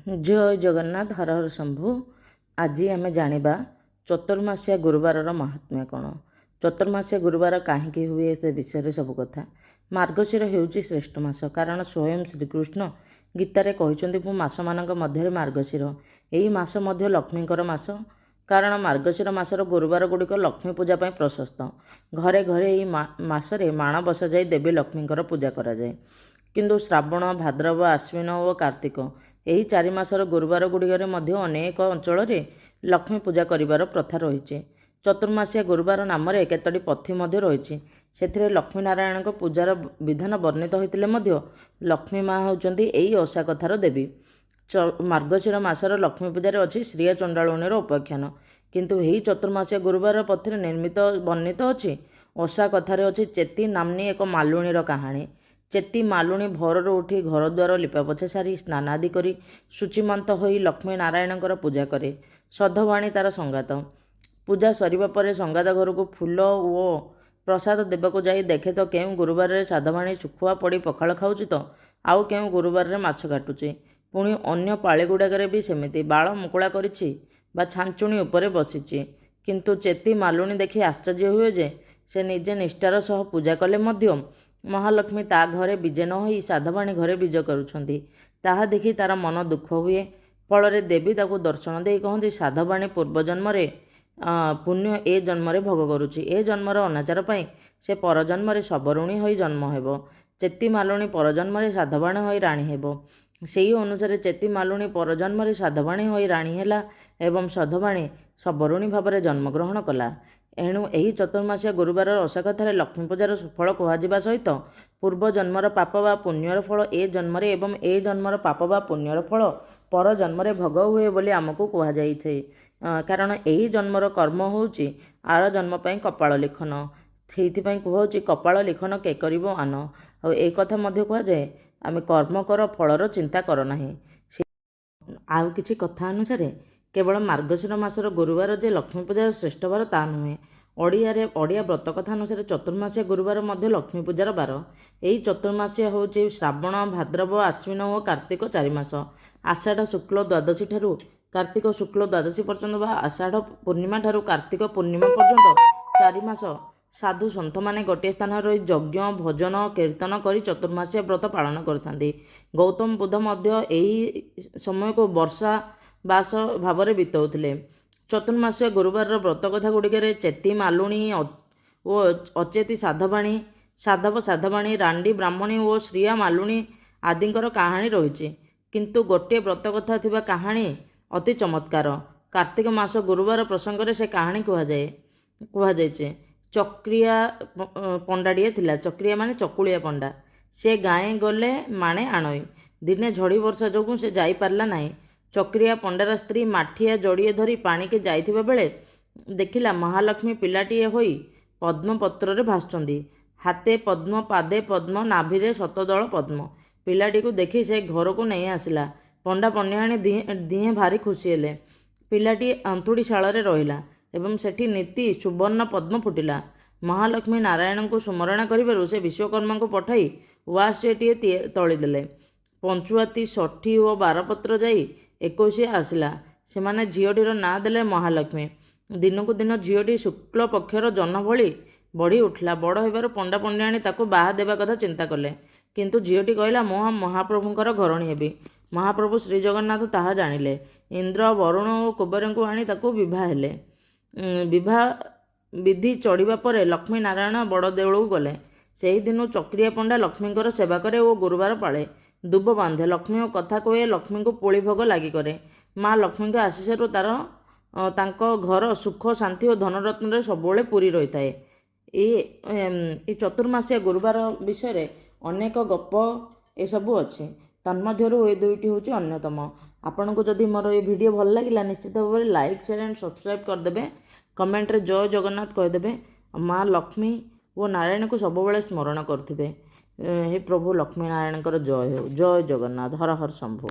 जय जगन्नाथ हर हर शंभु। आज आम जाना चतुर्मासिया गुरुवार महात्म्य कौन, चतुर्मासिया गुरुवार कहीं हुए से विषय सब कथा। मार्गशीर होउची श्रेष्ठ मास, कारण स्वयं श्रीकृष्ण गीतारे कहते मु मास मानक मध्य मार्गशीर। यही मास मध्य लक्ष्मीकर मास, कारण मार्गशीर मासर गुरुवार गुड़िक लक्ष्मी पूजा प्रशस्त। घरे घरे यही मासरे माण बसा जाए देवी लक्ष्मीकर पूजा कराए। किंतु श्रावण, भाद्रव, आश्विन और कार्तिक यही 4 मासर गुरुवार गुड़िकर अनेक अंचल लक्ष्मी पूजा करिवार प्रथा रही। चतुर्मासिया गुरुवार नाम केतोटी पथी रही। से लक्ष्मी नारायण पूजार विधान वर्णित होते लक्ष्मी माँ होउचंदी एही ओषा कथार देवी। मार्गशीर मासर लक्ष्मी पूजार अच्छी श्रिया चंडालुणीर उपाख्यान, किंतु यही चतुर्मासिया गुरुवार पथी निर्मित वर्णित अच्छी ओषा कथार अच्छी चेती नामनी एक मालुणीर कहानी। चेती मालुणी भोररू उठी घर द्वार लिपा पोछा सारी स्नानादि करी शुचिमंत होई लक्ष्मी नारायणकर पूजा करे। सधवाणी तार संगात। पूजा सरिबा परे संगात घर को फूल ओ प्रसाद देवाक जाई देखे तो केउ गुरुवार रे साधवाणी सुखुआ पड़ी पखाल खाऊची तो आउ केउ गुरुवार रे माछ काटुची। पुणी अन्य पाळी गुड़ाकरे भी सेमिति बाळ मुकुला करिछि बा छांचुणी उपरे बसिछि। किंतु चेती मालुणी देखि आश्चर्य हुए जे से निजे निष्ठार सह पूजा कले मध्य महालक्ष्मी ता घरे विजे न होई साधवाणी घरे विज करुछंती। ताहा देखि तार मन दुख हुए। फल देवी ताकू दर्शन दे कहती साधवाणी पूर्वजन्म पुण्य ए जन्म भोग करुछि। ए जन्मर अनाचार पाई से परजन्म सबरुणी होई जन्म हेबो। चेती मालुणी परजन्म साधवाणी होई राणी हेबो। सेही अनुसार चेती मालुणी परजन्म साधवाणी होई राणी हेला एवं साधवाणी सबरुणी भाव जन्म ग्रहण कला। एणु यही चतुर्मासिया गुरुवार ओषा कथार लक्ष्मी पूजार सुफल कहुवा सहित पूर्व जन्मर पाप बा पुण्यर फल ए जन्म एवं ए जन्मर पाप बा पुण्यर फल पर जन्म भोग हुए बोली आमको कहुए। कारण यही जन्मर कर्म होउची आर जन्म पाई कपाल लिखन। सेइथिपाई कहुची कपाल लिखन के करिबो आन। आ ए कथा मध्य कहुए आमे कर्म कर फलर चिंता कर नाही। आउ किछि कथा अनुसार केवल मार्गशीर मासर गुरुवार जे लक्ष्मी पूजार श्रेष्ठ बार ता नुहे। ओडिया व्रत कथा अनुसार चतुर्मासिया गुरुवार मध्य लक्ष्मी पूजार बार। यही चतुर्मासिया होउची श्रावण, भाद्रव, आश्विन और कार्तिक 4 मास। आषाढ़ शुक्ल द्वादशी ठारू कार्तिक शुक्ल द्वादशी पर्यंत बा आषाढ़ पूर्णिमा ठारू कार्तिक पूर्णिमा पर्यंत 4 मास साधु सन्थ माने गोटे स्थान रही यज्ञ, भजन, कीर्तन करी चतुर्मासिया व्रत पालन करथांती। गौतम बुद्ध मध्य यही समय को वर्षा बास भाव बिताउथिले। चतुर्मासिया गुरुवार व्रत कथा गुड़िकर चेती मालुणी और अचेती साधवाणी, साधव साधवाणी, रांडी ब्राह्मणी और श्रिया मालुणी आदिंकर कहानी रही। किंतु गोटे व्रत कथा थिबा कहानी अति चमत्कार। कार्तिक मास गुरुवार प्रसंग से कहानी कहुए। चक्रिया पंडाड़िए थिला। चक्रिया माने चकुलिया पंडा। से गाए गले माणे आणई। दिने झड़ी वर्षा जोगु से जाई पारला नाही। चक्रिया पंडार स्त्री माठिया जोड़िए धरी पानी के जाइथिबा बेले देखिला महालक्ष्मी पिलाटीए होई पद्मपत्र रे भासुचंदी। हाथे पद्म, पादे पद्म, नाभिरे शतदल पद्म। पिलाटी को देखी से घर को नहीं आसिला। पंडा पंडियाणी दिहे भारी खुशी हेले। पिलाटी अंतुड़ी शाल रहिला एवं सेठी नीति सुवर्ण पद्म फुटिला। महालक्ष्मी नारायण को सुमरणा करिबारु से विश्वकर्मा को पठाई वासटीए तोड़ीदेले। पंचुआती, षठी और 12 पत्र जाई 21 आसिला। से माने झीटीर ना देले महालक्ष्मी। दिनकू दिन झीटी शुक्ल पक्षर जन भली बढ़ी उठला। बड़ होबार पंडा पंडियाणी ताकू बाहा देवा कथा चिंता कले। किंतु झीटी कहला मु महाप्रभुंकर घरणी हेबी। महाप्रभु श्री जगन्नाथ ताहा जानिले। इंद्र, वरुण और कुबेर को आनी ताकू विवाह हेले। विवाह विधि चढ़िबा परे लक्ष्मी नारायण बड़ देउलू गले। सेही दिनु चक्रिया पंडा लक्ष्मींकर सेवा करे और गुरुवार पाळे। दुब बांधे, लक्ष्मी कथा कहे, लक्ष्मी को पोली भोग लगी करे। माँ लक्ष्मी के आशीषर तार घर सुख शांति और धनरत्न सबुले पूरी रही थाए। ये चतुर्मासिया गुरुवार विषय अनेक गप ए सबू अच्छे। तन्मध्यरु ए दुईटी होची अन्यतम। आपन को जदि मोर ये वीडियो भल लगिला निश्चित भाव में लाइक, शेयर एंड सब्सक्राइब करदेवे। कमेंट रे जय जगन्नाथ कहीदेवे। माँ लक्ष्मी वो नारायण को सबुबले स्मरण करथिबे। हे प्रभु लक्ष्मी नारायण जय हो। जय जगन्नाथ। हर हर शंभु।